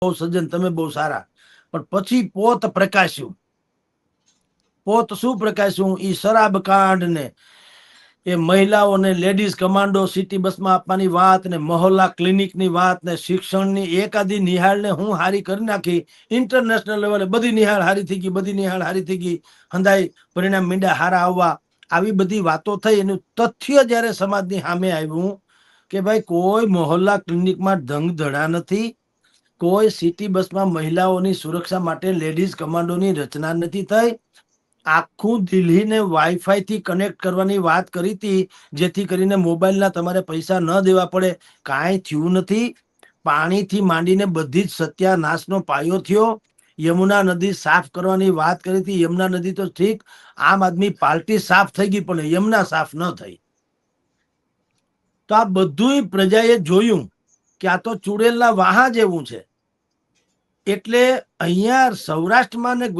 બહુ સજ્જન, તમે બહુ સારા, પણ પછી પોત પ્રકાશ્યું. પોત શું પ્રકાશ્યું? ઈ શરાબ કાંડ ને એ મહિલાઓને લેડીઝ કમાન્ડો સિટી બસમાં આપવાની વાત ને મહોલ્લા ક્લિનિકની વાત ને શિક્ષણની એકાદી નિહાળને હું હારી કરી નાખી. ઇન્ટરનેશનલ લેવલે બધી નિહાળ હારી થઈ ગઈ, બધી નિહાળ હારી થઈ ગઈ, હંધાઈ પરિણામ મીંડા હારા આવવા, આવી બધી વાતો થઈ. એનું તથ્ય જ્યારે સમાજની સામે આવ્યું કે ભાઈ કોઈ મહોલ્લા ક્લિનિકમાં ધંગ ધડા નથી, કોઈ સિટી બસમાં મહિલાઓની સુરક્ષા માટે લેડીઝ કમાન્ડોની રચના નથી થઈ. આખું દિલ્હીને વાઈફાઈ થી કનેક્ટ કરવાની વાત કરી હતી, જેથી કરીને મોબાઈલના તમારે પૈસા ન દેવા પડે. કાંઈ થયું નથી. પાણીથી માંડીને બધી જ સત્યાનાશનો પાયો થયો. યમુના નદી સાફ કરવાની વાત કરી હતી. યમુના નદી તો ઠીક, આમ આદમી પાર્ટી સાફ થઈ ગઈ, પણ યમુના સાફ ન થઈ. તો આ બધું પ્રજાએ જોયું કે આ તો ચુડેલના વાહા જેવું છે. એટલે અહીંયા સૌરાષ્ટ્રમાં ને